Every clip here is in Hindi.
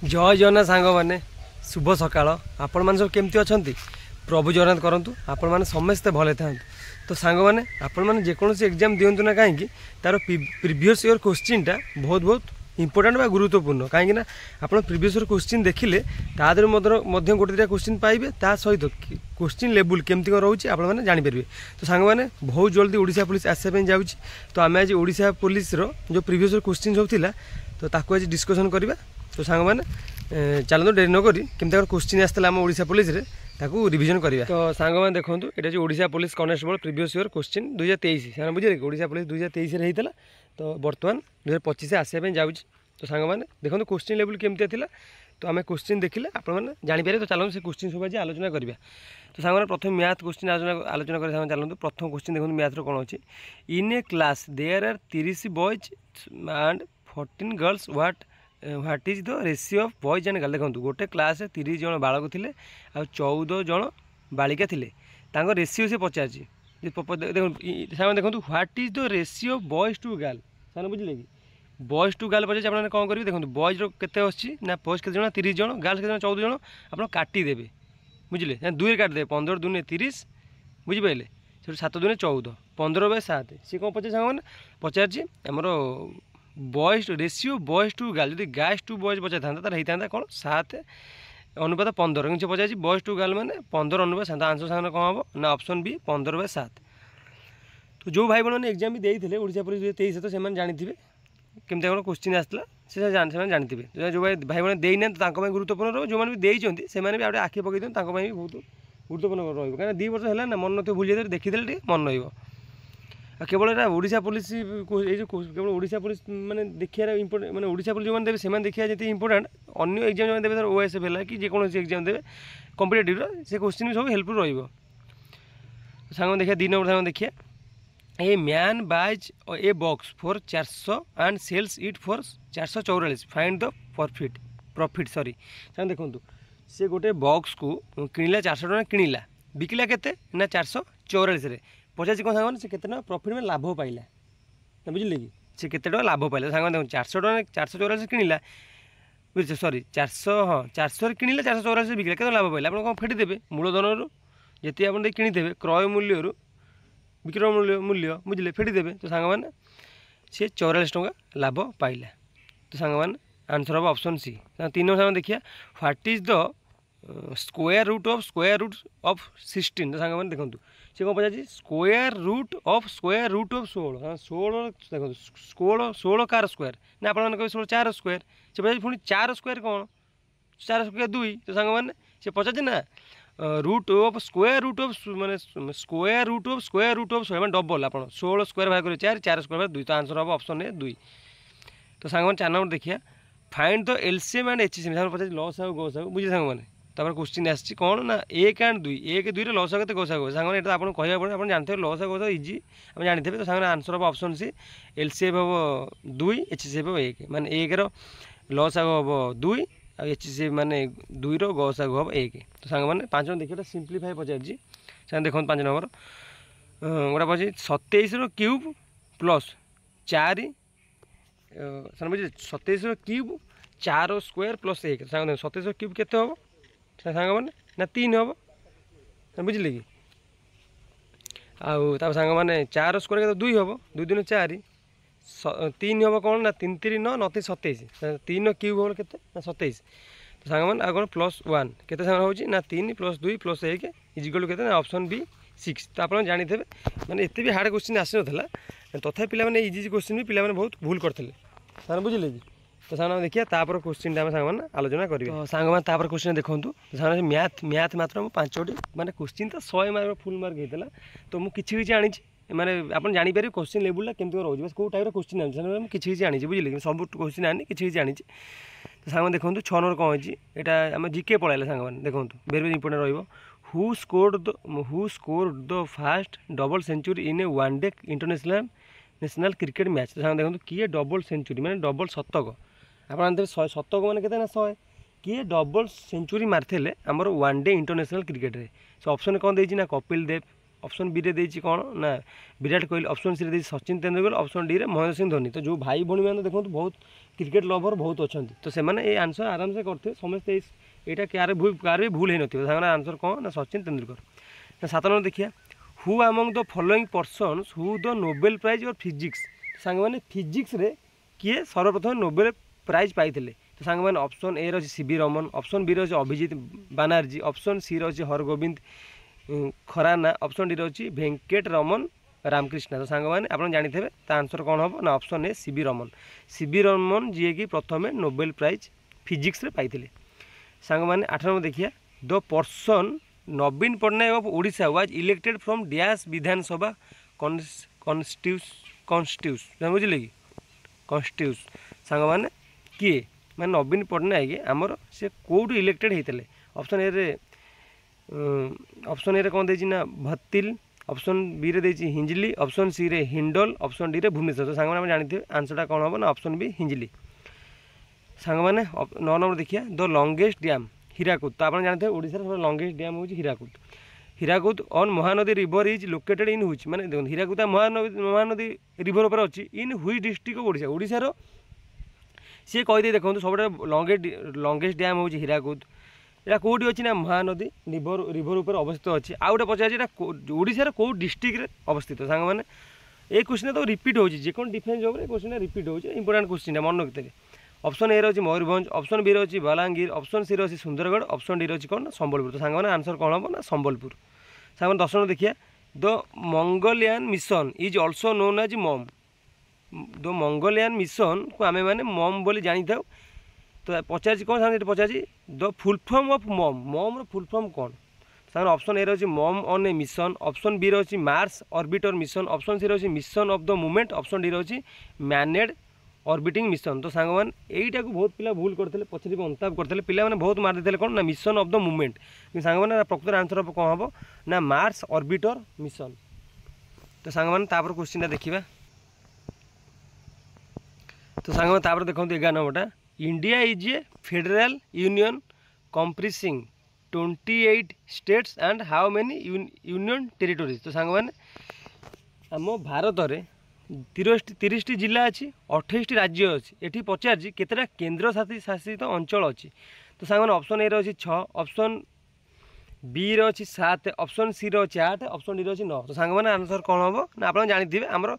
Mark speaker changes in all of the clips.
Speaker 1: जय जगन्नाथ सांग मैंने शुभ सकाळ आपण मैंने सब केमती अच्छा प्रभु जगन्नाथ करूँ आपण मैंने समस्ते भले था। तो सांग मैंने आपण मैंने जेकोसी एग्जाम दिंतु ना कहीं तार प्रीवियस ईयर क्वेश्चन टा बहुत बहुत इंपोर्टेंट बा गुरुत्वपूर्ण कहीं आप प्रीवियस ईयर क्वेश्चन देखिले तादर गोटे दुटा क्वेश्चन पाइबे ता सहित क्वेश्चन लेवल केमती रोचे आपने जानीपर। तो सांग मैंने बहुत जल्दी ओडिशा पुलिस आसापी जाऊँगी। तो आम आज ओडिशा पुलिस जो प्रीवियस ईयर क्वेश्चन सब थिला तो ताको आज डिस्कसन करवा। तो सांग मैंने चलते डेरी नक केमती क्वेश्चन आसाला आम ओडिशा पुलिस रे ताकू रिविजन करवा। तो सांग मैंने देखो ये Odisha police constable previous year question 2023 से बुझे कि ओडिशा पुलिस 2023 में होता। तो बर्तमान 2025 आसापी जाऊँगी। तो सांग मैंने देखो क्वेश्चन लेवल केमती था। तो आम क्वेश्चन देखिले आपने जानीपर। तो चलो से क्वेश्चन सब आज आलोचना करवा। तो सांग प्रथम मैथ क्वेश्चन आलोचना कर चलते। प्रथम क्वेश्चन देखो मैथ कौन अच्छी in a class there are 30 boys and 14 girls what is the ratio of boys and girl. देखो गोटे क्लास 30 जन बालक थे आ 14 जन बालिका थे रेशियो से पचार देखो what is the ratio of boys to girl सारे बुझे कि बॉयज टू गर्ल पचार आपने कौन करेंगे। देखो बॉयज के अच्छी ना बॉयज के 30 जन गर्ल्स के 14 जन आप काटिदेवे बुझे 2 काटिदेवे 15 दूने 30 बुझिपारे से 7 दूने 14 15/7 सी कौन पचार सांग मैंने पचार आमर boys ratio boys to girl जब गायज टू बॉयज पचार था तार होता कौन 7 अनुपात 15 कि पचार बॉयज टू गर्ल मैंने 15 अनुपात 7 आंसर सांग कौन हम ना ऑप्शन बी 15/7। तो जो भाई मैंने एग्जाम भी देते ओडिशा पुलिस 2023 तो से जानी केमती कौन क्वेश्चन आसला से जानते जो भाई मैंने देना तो गुरुत्वपूर्ण रहा जो मैंने भी देते से भी आखि पकई बहुत गुरुत्वपूर्ण रही कहीं 2 वर्ष है ना मन न भूल जाते देखीदे मन रहा। केवल ओडिशा पुलिस केवल ओडिशा पुलिस मैंने देखिए इंपोर्टेंट मैंने ओडिशा पुलिस जो देवे से देखिए जी इंपोर्टेंट अन्य एग्जाम जो देवे ओएसएफ है कि जेकोसी एग्जाम देवे कॉम्पिटिटिव से क्वेश्चन भी सब हेल्पफुल रहिबो। सांग देखिए 2 नंबर सांग देखिए a man buys a box for 400 and sells it for 444 find the profit sorry सांग देखो से गोटे बॉक्स को किणिला 400 टका किणिला बिकिला केते ना 444 रे पचास कौन सांग से केते प्रॉफिट में लाभ पाइला बुझे कि से केते लाभ पाइला सांग देखो 400 टका 444 किणिला बुझे सॉरी 400 हाँ 400 किणिला 444 बिकिला केते लाभ पाइला आप कौन फेटी देवे मूलधन जी आप किणिदेवे क्रय मूल्य विक्रय मूल्य बुझे फेटी देवे। तो सांग मैंने सी 44 टका लाभ पाइला। तो सांग मैंने आंसर हम ऑप्शन सी। 3 नंबर सांग देखिए what is the square root of 16। तो सांग मैंने देखो सी कौन पचार स्क्वायर रूट ऑफ 16 16 देखो 16 कार स्क्वायर ना आप 16 4 स्क्वायर से पचार पुणी 4 स्क्वायर कौन 4 स्क्वायर 2। तो सांग मैंने से पचार ना root of square root of मैंने स्क्वायर रूट ऑफ मैंने डबल आप 16 स्क्वायर भाग कर 4 स्क्वायर भाग 2। तो आंसर हम ऑप्शन है 2। तो सांग मैंने 4 नंबर देखिए find the LCM and HCM सांग पचार लॉस आउ गोस आउ बुझे सांग मैंने तापर क्वेश्चन आसी कौन ना 1 एंड 2 1 2 लॉस आगे गोस आगे सांग मैंने आपको कहना पड़े आप जानते लॉस आगे गोस इजी आप जानते। तो सांग आंसर हम ऑप्शन सी एलसीएम हम 2 एचसीएम हम 1 माने 1 लॉस आगे हम 2 एचसीएम माने 2 गस आगे हम 1। तो सांग मैंने 5 नंबर देखिए सिंप्लीफाई पचार सांग देखो 5 नंबर गोटा पचार 27 क्यूब प्लस 4 सांग बुझे 27 क्यूब 4 स्क्वायर प्लस 1 सांग 27 क्यूब केते हम सांग मैंने ना 3 हम बुझे कि आउ सांग मैंने 4 स्क्वायर के 2 हम 2 दूने 4 3 हम कौन ना 3 3 9 9 27 3 क्यूब हम के 27। तो सांग मैंने आगे प्लस 1 के सांग हो ना 3 प्लस 2 प्लस 1 इजिकल के ऑप्शन बी 6। तो आप जानते मैंने एत भी हार्ड क्वेश्चन आसी ना तथा पे इजी क्वेश्चन भी पे बहुत भूल करते सारे बुझे कि। तो सांग देखिए तापर क्वेश्चन आम सांग आलोचना करेंगे। तो सांग मैंने क्वेश्चन देखो सांग मैथ मात्र 5टी माने क्वेश्चन तो 100 मार्क फुल मार्क होता। तो मुझे आनी माने आप जापर क्वेश्चन लेवल केमती रोज बस कौ टाइप क्वेश्चन आनी किसी आनी बुझे सब क्वेश्चन आनी किसी आनी। तो सांग देखो 6 नंबर कौन है यहाँ आम जिके पढ़ाइले सांग मैंने देखो वेरी वेरी इंपोर्टेंट रही who scored the first double century in a one day international cricket match. तो सांग देखो किए डबल सेंचुरी माने डबल शतक आप जानते शतक मैंने के 100 किए डबल सेंचुरी मारते आमर वन डे इंटरनेशनल क्रिकेट रे। से ऑप्शन कौन देना कपिल देव ऑप्शन बी रे देछि कोन ना विराट कोहली, ऑप्शन सी रे देछि सचिन तेंदुलकर, ऑप्शन डी रे महेंद्र सिंह धोनी। तो जो भाई भौणी मैंने देखो बहुत क्रिकेट लवर बहुत अच्छा, तो से ये आंसर आराम से करते समस्ते यहाँ क्या भी भूल हो न आंसर कौन ना सचिन तेंदुलकर। 7 नंबर देखिए who among the following persons who the Nobel prize और फिजिक्स। सांग मैंने फिजिक्स रे किए सर्वप्रथम नोबेल प्राइज पाई। तो सांग मैंने ऑप्शन ए रही सीवी रमन, ऑप्शन बी रही अभिजीत बानार्जी, ऑप्शन सी रही हरगोविंद खराना, ऑप्शन डी रही वेंकट रमन रामकृष्ण। तो सांग मैंने आप जानी आंसर कौन हम ना option A CV Raman. CV Raman ji की प्रथम नोबेल प्राइज फिजिक्स रे पाई। सांग मैंने 8 नंबर देखिए the person Naveen Patnaik of Odisha was elected from dash विधानसभा कॉन्स्टिट्यूस बुझे कि कॉन्स्टिट्यूस। सांग मैंने किए मैंने नवीन पट्टनायक आमर से कौटू इलेक्टेड होते। ऑप्शन ए कौन देछि ना भत्तिल, ऑप्शन बी रे देछि हिंजली, ऑप्शन सी रे हिंडल, ऑप्शन डी रे भुवनेश्वर। तो सांग मैंने जानते आंसरटा कौन हम ना ऑप्शन बी हिंजली। सांग मैंने 9 नंबर देखिए द लंगेस्ट डैम हीराकुद। तो आप जानते हैं ओडिशा सब लंगेस्ट डैम हूँ Hirakud. Hirakud on Mahanadi river is located in हुई मैंने देखो हीराकुद महानदी रिवर उपर अच्छी इन हुई डिस्ट्रिक्ट ऑफ ओडिशा। ओडिशार सी कहीदे देखो सब लंगेस्ट डैम हूँ हीराकुद। यहाँ कौटी अच्छी ना महानदी रिवर उपर अवस्थित अच्छी। आउ गोटे पचार ओडिशार कौ डिस्ट्रिक्ट अवस्थित। सांग मैंने ये क्वेश्चन तो रिपीट हो डिफेन्स जॉब क्वेश्चन रिपीट हो इंपोर्टेंट क्वेश्चन मन रखते। ऑप्शन ए रही मयूरभंज, ऑप्शन बी रही बलांगीर, ऑप्शन सी रही सुंदरगढ़, ऑप्शन डी रही कौन संबलपुर। तो सांग मैंने आंसर कौन हम ना संबलपुर। सांग 10 नंबर देखिए the Mongolian mission is also known as मम। द मंगोलियन मिशन को आम मैंने मम बोली जानी था। तो पचार कौन सांग पचार द फुल फॉर्म ऑफ मम, मम फुल फॉर्म कौन। सांग ऑप्शन ए रही mom on a mission, option B रही Mars orbiter mission, option C रही mission of the movement, option D रही मैनेड ऑर्बिटिंग मिशन। तो सांग मैंने यहीटा को बहुत पिला भूल करते पचर अंताप करते पिला मैंने बहुत मार देते कौन ना मिशन ऑफ द मूवमेंट। सांग मैंने प्रकृत आंसर हम कौन हम ना मार्स ऑर्बिटर मिशन। तो सांग मैंने क्वेश्चन देखा। तो सांग मैंने देखो 11 नंबरटा India is a federal union comprising 28 states and how many union territories. तो सांग मैंने आम भारत में 30 जिला अच्छी 28 राज्य अच्छी। ये पचार केतटा केन्द्र शासित अंचल अच्छी। तो सांग ऑप्शन ए रही 6, ऑप्शन बी रही 7, ऑप्शन सी रही 8, ऑप्शन डी रही 9। तो सांग मैंने आंसर कौन हम ना आप जानते आमर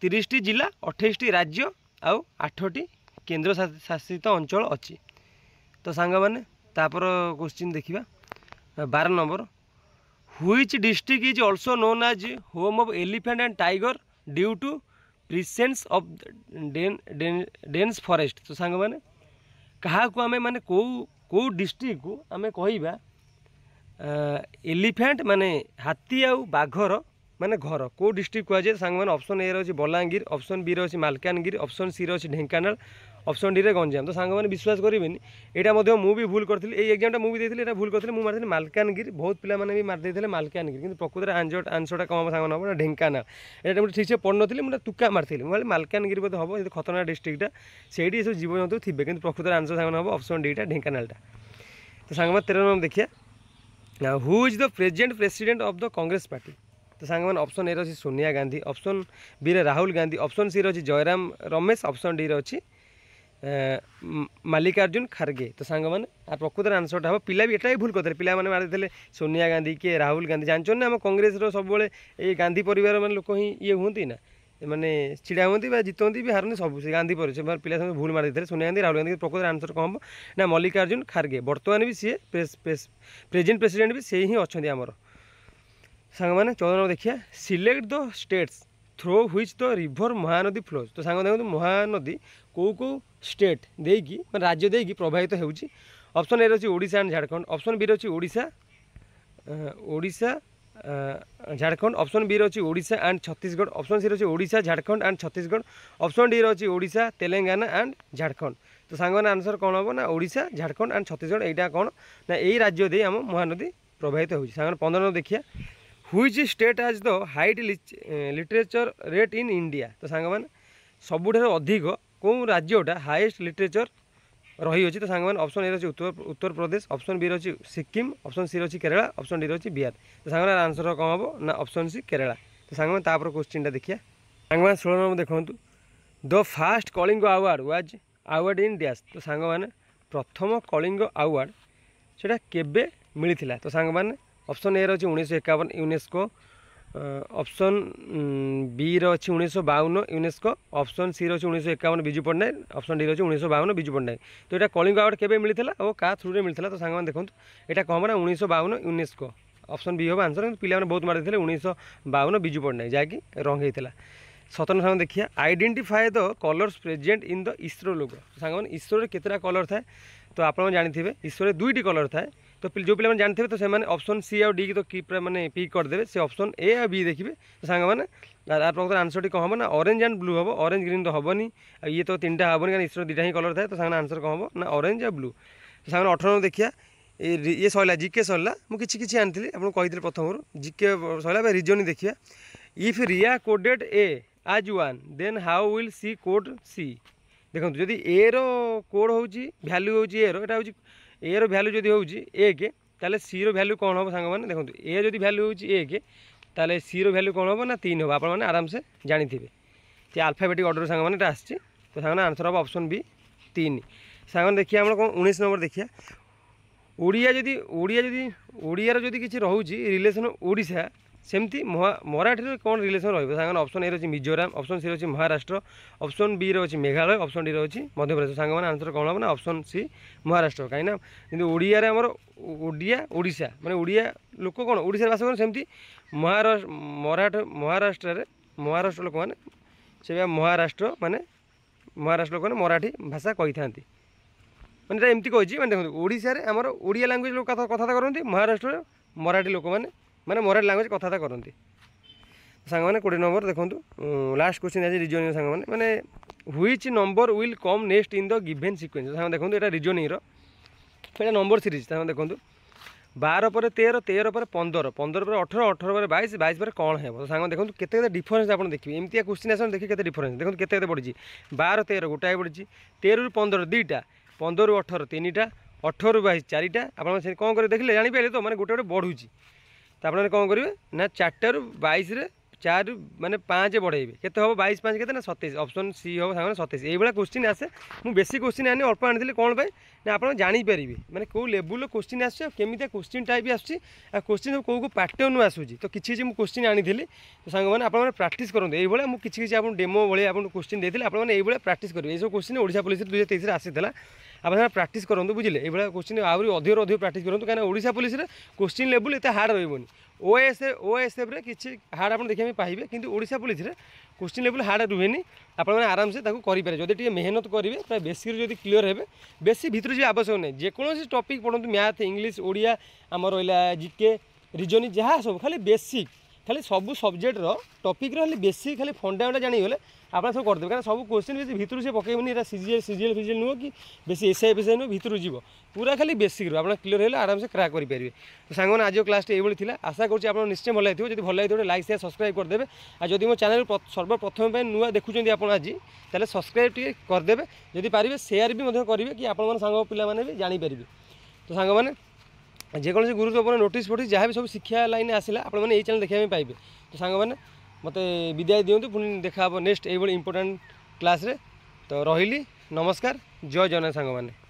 Speaker 1: 30 जिला 28 राज्य आउ 8टी केन्द्र शासित अंचल अच्छी। तो सांग मैंने क्वेश्चन देखा 12 नंबर which district is also known as home of elephant and tiger due to presence of dense forest. तो सांग मैंने क्या आम माने कौ डिस्ट्रिक्ट को आम कह एलिफेंट माने हाथी आउ बाघर माने घर कौ डिस्ट्रिक्ट कहुए सांग मैंने ऑप्शन ए रही बलांगीर, ऑप्शन बी रही मालकानगिरी, ऑप्शन सी रही ढेंकानाल, ऑप्शन डी रे गंजाम। तो सांग मैंने विश्वास करेंगे यहाँ मुझे भूल करी एग्जाम मुझे देती भूल करी मारी मालकानगिरी बहुत पिला भी मारदे मालकानगिरी कि प्रकृत आंसरटा कम सांग हम ना ढेंकानाल। यहाँ मुझे ठीक से पढ़ नी मुझे तुका मारी मुझे मालकानगिरी बोधे हम ये खतरनाक डिस्ट्रिक्टा से सब जीवजंतु थे कि प्रकृत आंसर सांग हम ऑप्शन डीटा ढेंकानालटा। तो सांग 13 नंबर देखिए who is the present president of the Congress party. तो सांग मैंने ऑप्शन ए रही सोनिया गांधी, ऑप्शन बी रे राहुल गांधी, ऑप्शन सी रही जयराम रमेश, ऑप्शन डी रही मल्लिकार्जुन खड़गे। तो सांग मैंने प्रकृत आंसरटा हम पिला भी एटा भूल करते पिला मैंने मारी सोनिया गांधी के राहुल गांधी जानते ना आम कांग्रेस सब ये गांधी परिवार मान लोक ही ये हूँ ना मैंने छिड़ा हूँ जितती भी हारती सब से गांधी पर पिला सब भूल मारी सोनिया गांधी राहुल गांधी प्रकृत आंसर कौन हम ना मल्लिकार्जुन खड़गे बर्तमान भी सी प्रेजेंट प्रेसिडेंट भी से ही अच्छा आमर। सांग मैंने 14 नंबर देखिए select the states through which the river Mahanadi flows. तो सांग देखो महानदी कौ स्टेट देकी राज्य देकी प्रभावित होउची। ऑप्शन ए रही Odisha and Jharkhand, option B रही ओडिशा झारखंड, ऑप्शन बी रही Odisha and Chhattisgarh, option C रही Odisha Jharkhand and Chhattisgarh, option D रही ओडिशा तेलंगाना एंड झारखंड। तो सांग आंसर कौन हम ना ओडिशा झारखंड एंड छत्तीसगढ़ यहाँ कौन ना यही राज्य दे आम महानदी प्रभावित होउची। सांग 15 नंबर देखिए which state has the height literature rate in India. तो सांग मैंने सबुठ अधिक कौ राज्यटा हाईएस्ट लिटरेचर रही अच्छी। तो सांग मैंने ऑप्शन ए रही उत्तर प्रदेश, ऑप्शन बी रही सिक्किम, ऑप्शन सी रही केरला, ऑप्शन डी रही बिहार। तो सांग आंसर कौन हम ना ऑप्शन सी केरला। तो सांग मैंने तापर क्वेश्चन देखिए सांग मैंने 16 नंबर देखूँ the first Kalinga award was award in dash. तो सांग मैंने प्रथम कलिंग अवार्ड से केबे मिलता। तो सांग मैंने ऑप्शन ए रही 1951 यूनेस्को, ऑप्शन बी रही 1952 यूनेस्को, ऑप्शन सी रही 1951 बिजू पट्टनायक, ऑप्शन डी रही 1952 बिजू पट्टनायक। तो यहाँ कलिंग अवार्ड केबे मिलता और क्या थ्रू रे मिलता। तो सांग मैंने देखो यहाँ कौन ना 1952 यूनेस्को, ऑप्शन बी हम आंसर। पिला बहुत मारी 1952 बिजू पट्टनायक जहाँकि रंग होता। 17 सांग देखिए identify the colours present in the ISRO logo. सांग मैंने इसरो केतटा कलर थाए। तो आप जानते इसरो 2टी कलर थाए। तो जो पे जानते तो से ऑप्शन सी और डी की तो की मैंने पिक करदे से ऑप्शन ए और बी देखिए। तो सांग मैंने प्रकृत आंसर टी कौन हम ना ऑरेंज एंड ब्लू हम, ऑरेंज ग्रीन तो हेनी ये तो 3टा हेनी कारण इसरो 2टा ही कलर थाए। तो सांग आंसर कौन हम ना ऑरेंज और ब्लू। तो सांग 18 देखिए ये सरला जिके सरला मुझे आनी आपको कही प्रथम जिके सरला रिजन देखिए इफ रिया कोडेड ए आज 1 then how will C code C. देखो जदि ए रो कोड हो भैल्यू हो ए रो यहाँ ए रो भैल्यू जदि हो 1 ताले सी रो भैल्यू कौन हम सांग मैंने देखो ए जदि भैल्यू हो 1 ताले सी रो भैल्यू कौन हम ना 3 हम। आपने आराम से जानी थे आल्फाबेटिक ऑर्डर सांग मैंने आसची। तो सांग आंसर हम ऑप्शन बी 3। सांग देखिए आम कौन 19 नंबर देखिए ओडिया जदि किसी रोचे रिलेसन ओडिशा सेमती मराठी कौन रिलेसन रहा। ऑप्शन ए रही मिजोराम, ऑप्शन सी रही महाराष्ट्र, ऑप्शन बी रही मेघालय, ऑप्शन डी रही मध्यप्रदेश। सांग मैंने आंसर कौन हम ना ऑप्शन सी महाराष्ट्र। कहीं कि ओडिया आमर ओडिया ओडिशा माने ओडिया लोक कौन ओडिशा बास सेमती महाराष्ट्र लोक मैंने से महाराष्ट्र माने महाराष्ट्र लोक मराठी भाषा कही था मैंने एमती कही। मैंने देखो ओडिशा रे आमर ओडिया लैंग्वेज लोक कथा करती, महाराष्ट्र मराठी लोक मैंने मराठी लैंग्वेज कथा करती। सांग मैंने 20 नंबर देखो लास्ट क्वेश्चन आज रिजनिंग सांग मैंने which number will come next in the given sequence. सांग देखो यहाँ रिजनिंग ये नंबर सीरीज सांग देखो 12 पर 13, 13 पर 15, 15 पर 18, 18 पर 22, 22 पर कौन है। तो सांग देखो केते डिफरेन्स आप देखिए एमती क्वेश्चन आस देखिए केते डिफरेन्स देखो केते बढ़ी 12 13 गोटाए बढ़ी 13 रू 15 2टा, 15 रू 18 3टा, 18 रू 22 4टा। आप कौन कर देखिए जानीपारे तो मैंने गोटे गोटे बढ़ुची। तो आपने कौन करेंगे ना 4 रू 22 रे 4 माने 5 बढ़ेबे केते हम 22 5 केते ना 27 ऑप्शन सी हम सांग 27। ये क्वेश्चन आसे मुझे बेसी क्वेश्चन आनी अल्प आनी कौन पे ना आप जानीपारे मैंने कौ लेवल क्वेश्चन आसमी क्वेश्चन टाइप आस क्वेश्चन सब कौ पैटर्न आसूँ। तो किसी मुझे क्वेश्चन आनी तो सांग मैंने आपने प्राक्ट करूँ ये मुझे आप डेमो भाई आपको क्वेश्चन देते आपने ये प्राक्ट करेंगे। ये सब क्वेश्चन ओडिशा पुलिस 2023 आसाला आप प्राक्ट करूँ बुझे ये क्वेश्चन आहरी अधिक प्राक्ट करूँ कहीं ओडिशा पुलिस क्वेश्चन लेवल एत हार्ड रही। ओएसएफ रे किसी हार्ड आप देखा पाइबे किंतु ओडिशा पुलिस रे क्वेश्चन लेवल हार्ड रुहेनी। आप आराम से करेंगे जब टे मेहनत करेंगे प्राय बेसिक जब क्लीयर हे बेसी भितर जी आवश्यक नहीं जेकोसी टॉपिक पढ़ते मैथ इंग्लिश ओडिया आम रहा जिके रिजनिंग जहाँ सब खाली बेसिक खाली सब सब्जेक्ट टॉपिक खाली बेसिक खाली फंडामेंटल जानीगले आप सब करदे क्या सब क्वेश्चन बेसी भितर से पकेबनी सीजीएल फिजिएल नुह कि बेसी एसआई फेसआई नुह भितर जीव पूरा खाली बेसिक आप क्लीयर है आराम से क्रैक करेंगे। तो सांग आज क्लास ये थी आशा करूँ निश्चय भल लगे जब भल लगे लाइक शेयर सब्सक्राइब करदे। और जब मो चैनल सर्वप्रथम नुआ देखुं आप आज ताले सब्सक्राइब टी करदे जदि पारे शेयर भी करेंगे कि आप सांग पे भी जानीपारे। तो सांग मैंने जेकोसी गुरुत्वपूर्ण नोटिस फोटिस जहाँ भी सब शिक्षा लाइन आसला आपने ये चैनल देखा पाइबे। तो सांग मैंने मत विदाय दिंतु पुणी देखा नेक्स्ट ये इंपोर्टेंट क्लास रे। तो रही नमस्कार जय जगन्नाथ सांग मैंने।